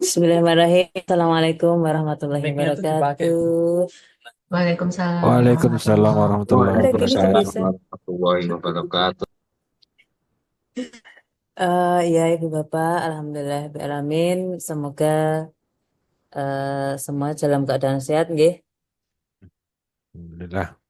Bismillahirrahmanirrahim. Assalamualaikum warahmatullahi wabarakatuh. Waalaikumsalam Waalaikumsalam warahmatullahi warahmatullahi Udah gini tuh wabarakatuh. wabarakatuh. bisa. Warahmatullahi wabarakatuh. Ya Ibu Bapak, Alhamdulillah alamin. Semoga semua dalam keadaan sehat, nggih. Alhamdulillah.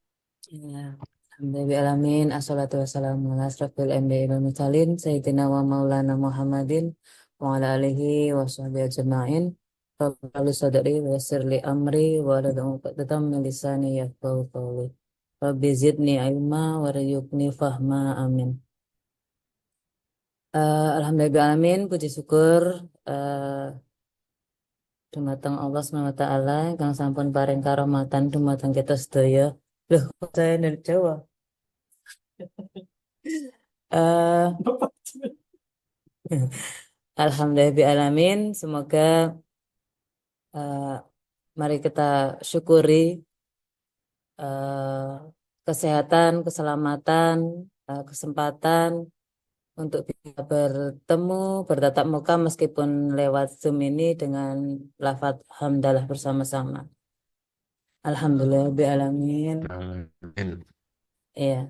Ya. Alhamdulillah alamin. Assalatu wassalamu ala asrofil anbiya'i wal mursalin sayyidina wa maulana Muhammadin wa ala alihi wa sahbihi ajma'in. Rabbi sadri wa yassir li amri wa hlul 'uqdatam min lisani yafqahu qawli. Rabbi zidni ilma warzuqni fahma, amin. Alhamdulillah, puji syukur dumateng Allah Subhanahu wa taala kang sampun paring karahmatan dumateng kita sedaya. Loh, kok saya dari Jawa. Eh Alhamdulillah, semoga eh, mari kita syukuri eh, kesehatan, keselamatan, kesempatan untuk bisa bertemu, bertatap muka meskipun lewat Zoom ini dengan lafaz hamdalah bersama-sama. Alhamdulillahirrahmanirrahim. Amin. Ya,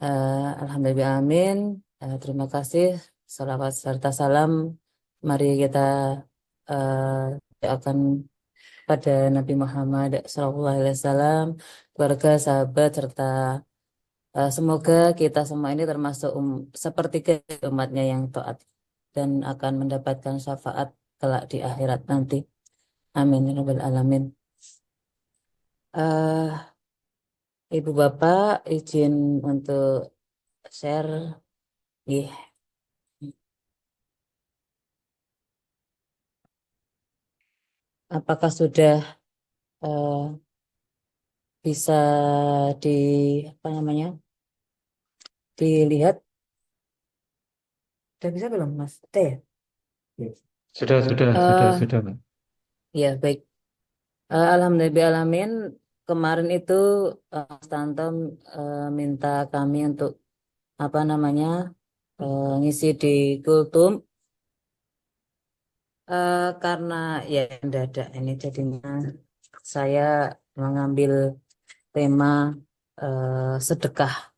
Alhamdulillahirrahmanirrahim. Terima kasih. Salawat serta salam. Mari kita doakan pada Nabi Muhammad SAW, keluarga, sahabat, serta semoga kita semua ini termasuk sepertiga umatnya yang taat dan akan mendapatkan syafaat kelak di akhirat nanti. Amin ya rabbal alamin. Eh, Ibu Bapak izin untuk share, nggih. Apakah sudah eh, bisa di apa namanya dilihat? Sudah bisa belum, Mas? Udah ya? Eh, Sudah, Mbak. ya baik. Alhamdulillah, kemarin itu Mas Tanto minta kami untuk apa namanya ngisi di Kultum. Karena ya mendadak ini jadinya saya mengambil tema sedekah.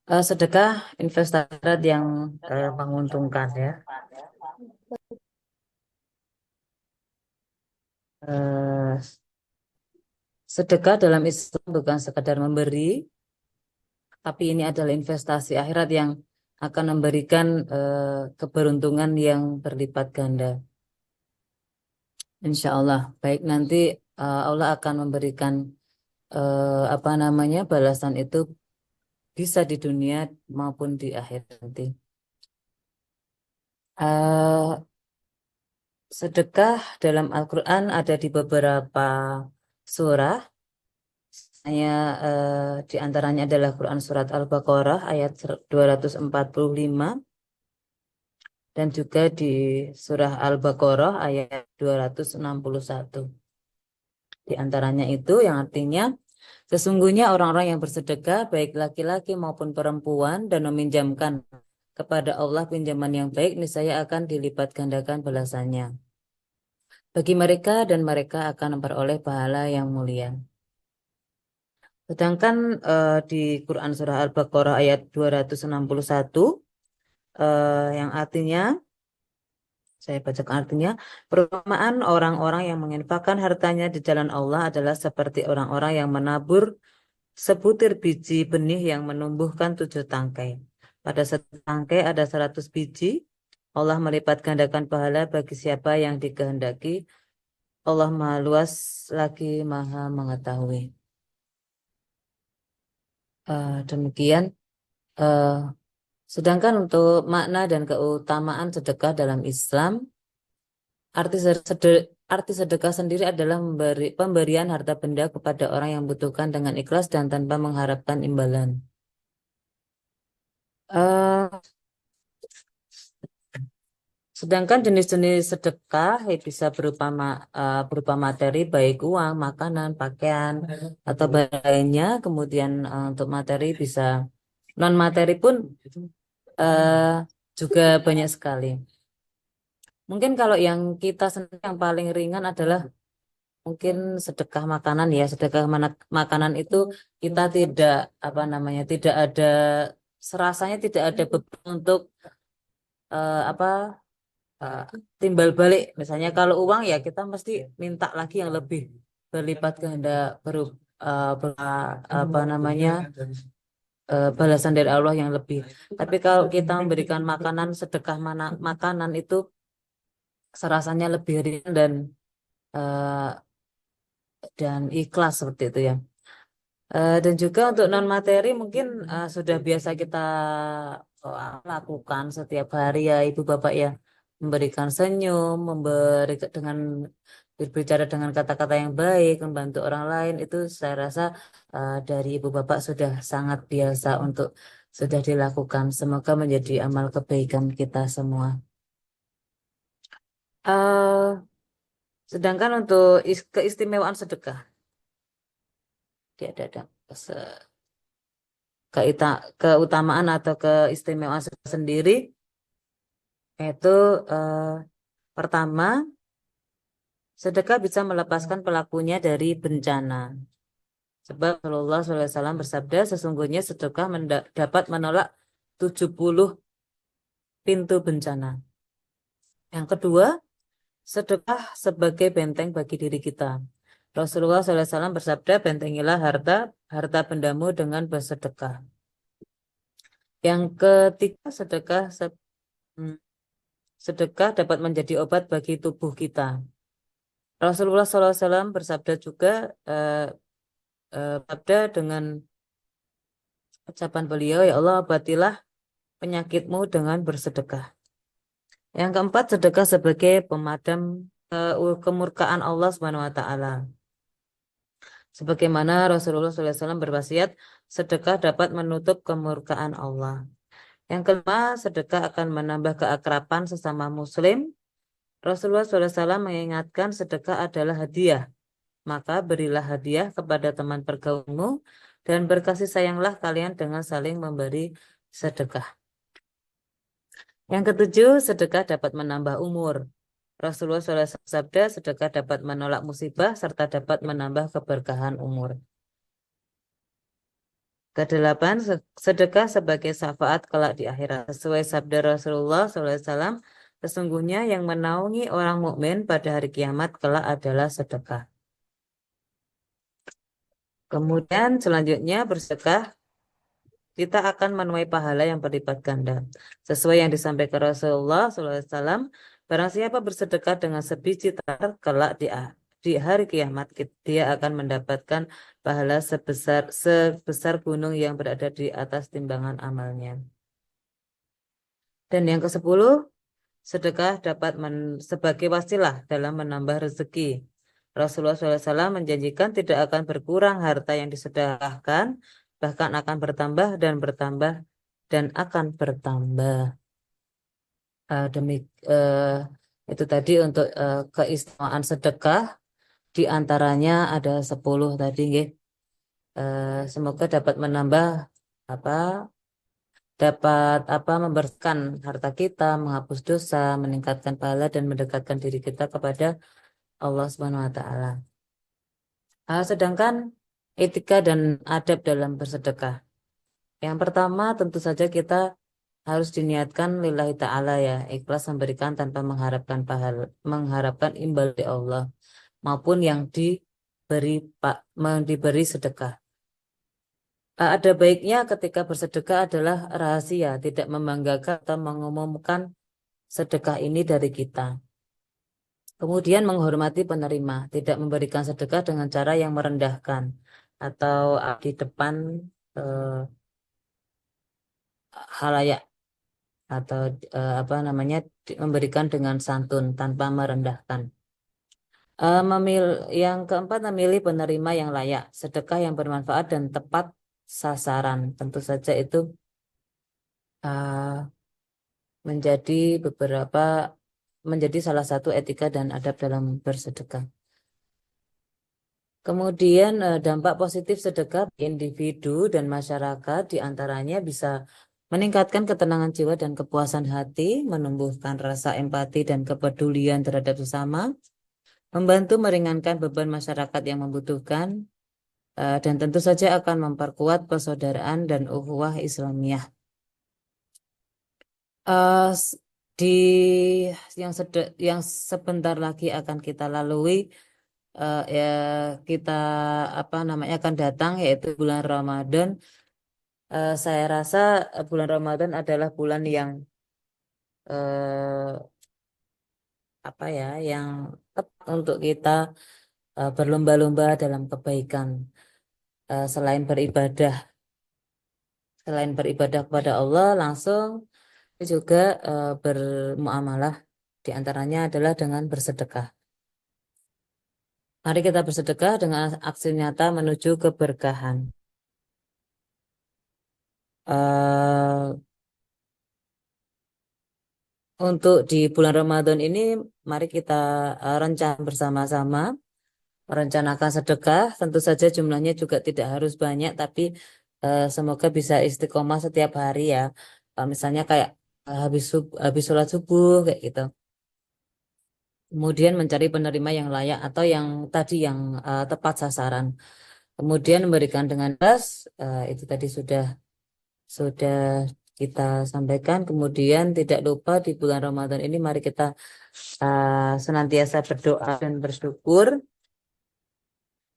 Sedekah investasi yang menguntungkan ya. Eh, Sedekah dalam Islam bukan sekadar memberi, tapi ini adalah investasi akhirat yang akan memberikan keberuntungan yang berlipat ganda. Insya Allah. Baik, nanti Allah akan memberikan apa namanya balasan itu bisa di dunia maupun di akhir nanti. Eh, Sedekah dalam Al-Quran ada di beberapa surah. Hanya di antaranya adalah Quran Surat Al-Baqarah ayat 245 dan juga di Surah Al-Baqarah ayat 261. Di antaranya itu yang artinya sesungguhnya orang-orang yang bersedekah baik laki-laki maupun perempuan dan meminjamkan kepada Allah pinjaman yang baik niscaya akan dilipat gandakan balasannya bagi mereka dan mereka akan memperoleh pahala yang mulia. Sedangkan di Quran Surah Al-Baqarah ayat 261 yang artinya, saya bacakan artinya, perumpamaan orang-orang yang menginfakkan hartanya di jalan Allah adalah seperti orang-orang yang menabur sebutir biji benih yang menumbuhkan 7 tangkai. Pada satu tangkai ada 100 biji. Allah melipat gandakan pahala bagi siapa yang dikehendaki. Allah Maha Luas lagi Maha Mengetahui. Demikian. eh, Sedangkan untuk makna dan keutamaan sedekah dalam Islam, arti sedekah sendiri adalah pemberian harta benda kepada orang yang membutuhkan dengan ikhlas dan tanpa mengharapkan imbalan. Eh, Sedangkan jenis-jenis sedekah bisa berupa materi baik uang, makanan, pakaian, atau barang lainnya. Kemudian untuk materi bisa non materi pun eh, juga banyak sekali. Mungkin kalau yang kita sendiri yang paling ringan adalah mungkin sedekah makanan ya. Sedekah makanan itu kita tidak apa namanya, tidak ada serasanya tidak ada beban untuk apa eh, timbal balik. Misalnya kalau uang ya kita mesti minta lagi yang lebih berlipat kehendak apa namanya balasan dari Allah yang lebih. Tapi kalau kita memberikan makanan sedekah makanan itu serasanya lebih ringan eh, dan ikhlas seperti itu ya. Dan juga untuk non materi mungkin sudah biasa kita lakukan setiap hari ya Ibu Bapak ya, memberikan senyum, dengan berbicara dengan kata-kata yang baik, membantu orang lain itu saya rasa dari Ibu Bapak sudah sangat biasa untuk sudah dilakukan. Semoga menjadi amal kebaikan kita semua. Eh, Sedangkan untuk keistimewaan sedekah, dia ada keutamaan atau keistimewaan sendiri yaitu pertama, sedekah bisa melepaskan pelakunya dari bencana. Sebab Rasulullah SAW bersabda, sesungguhnya sedekah dapat menolak 70 pintu bencana. Yang kedua, sedekah sebagai benteng bagi diri kita. Rasulullah SAW bersabda, bentengilah harta bendamu dengan bersedekah. Yang ketiga, hmm, sedekah dapat menjadi obat bagi tubuh kita. Rasulullah SAW bersabda juga, sabda dengan ucapan beliau, ya Allah, obatilah penyakitmu dengan bersedekah. Yang keempat, sedekah sebagai pemadam kemurkaan Allah Subhanahu wa taala. Sebagaimana Rasulullah SAW berwasiat, sedekah dapat menutup kemurkaan Allah. Yang kelima, sedekah akan menambah keakraban sesama muslim. Rasulullah SAW mengingatkan sedekah adalah hadiah. Maka berilah hadiah kepada teman pergaulmu dan berkasih sayanglah kalian dengan saling memberi sedekah. Yang ketujuh, sedekah dapat menambah umur. Rasulullah SAW sabda, sedekah dapat menolak musibah serta dapat menambah keberkahan umur. Kedelapan, sedekah sebagai syafaat kelak di akhirat. Sesuai sabda Rasulullah SAW, sesungguhnya yang menaungi orang mukmin pada hari kiamat kelak adalah sedekah. Kemudian selanjutnya bersedekah kita akan menuai pahala yang berlipat ganda. Sesuai yang disampaikan Rasulullah SAW, barang siapa bersedekah dengan sebiji tamar kelak di hari kiamat, dia akan mendapatkan pahala sebesar gunung yang berada di atas timbangan amalnya. Dan yang ke-10, sedekah dapat sebagai wasilah dalam menambah rezeki. Rasulullah SAW menjanjikan tidak akan berkurang harta yang disedekahkan, bahkan akan bertambah dan bertambah dan akan bertambah. Itu tadi untuk keistimewaan sedekah, di antaranya ada 10 tadi, nggih. Semoga dapat menambah apa membersihkan harta kita, menghapus dosa, meningkatkan pahala dan mendekatkan diri kita kepada Allah Subhanahu wa taala. Sedangkan etika dan adab dalam bersedekah. Yang pertama tentu saja kita harus diniatkan lillahi ta'ala ya, ikhlas memberikan tanpa mengharapkan imbal dari Allah maupun yang diberi sedekah. Ada baiknya ketika bersedekah adalah rahasia, tidak membanggakan atau mengumumkan sedekah ini dari kita. Kemudian menghormati penerima, tidak memberikan sedekah dengan cara yang merendahkan atau di depan halayak atau memberikan dengan santun tanpa merendahkan. Yang keempat, memilih penerima yang layak, sedekah yang bermanfaat dan tepat sasaran. Tentu saja itu menjadi salah satu etika dan adab dalam bersedekah. Kemudian dampak positif sedekah individu dan masyarakat diantaranya bisa meningkatkan ketenangan jiwa dan kepuasan hati, menumbuhkan rasa empati dan kepedulian terhadap sesama, membantu meringankan beban masyarakat yang membutuhkan, dan tentu saja akan memperkuat persaudaraan dan ukhuwah Islamiyah. Eh, s- di yang sebentar lagi akan kita lalui, ya kita apa namanya akan datang, yaitu bulan Ramadan. Saya rasa bulan Ramadan adalah bulan yang eh, apa ya, yang tepat untuk kita berlomba-lomba dalam kebaikan. Selain beribadah kepada Allah langsung, juga bermuamalah, di antaranya adalah dengan bersedekah. Mari kita bersedekah dengan aksi nyata menuju keberkahan. Eh, untuk di bulan Ramadan ini, mari kita rencana bersama-sama, merencanakan sedekah. Tentu saja jumlahnya juga tidak harus banyak, tapi semoga bisa istiqomah setiap hari ya. Misalnya kayak habis sholat subuh kayak gitu. Kemudian mencari penerima yang layak atau yang tadi yang tepat sasaran. Kemudian memberikan dengan ikhlas, itu tadi sudah kita sampaikan. Kemudian tidak lupa di bulan Ramadan ini mari kita senantiasa berdoa dan bersyukur.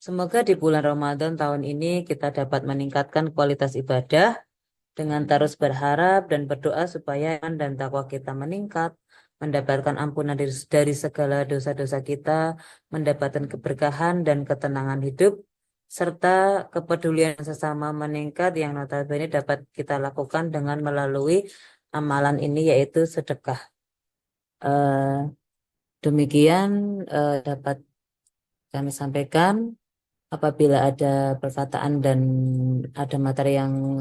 Semoga di bulan Ramadan tahun ini kita dapat meningkatkan kualitas ibadah dengan terus berharap dan berdoa supaya iman dan takwa kita meningkat, mendapatkan ampunan dari segala dosa-dosa kita, mendapatkan keberkahan dan ketenangan hidup, serta kepedulian sesama meningkat yang notabene dapat kita lakukan dengan melalui amalan ini, yaitu sedekah. Demikian dapat kami sampaikan. Apabila ada perkataan dan ada materi yang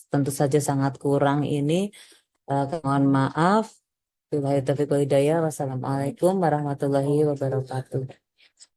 tentu saja sangat kurang ini, mohon maaf. Wassalamualaikum warahmatullahi wabarakatuh.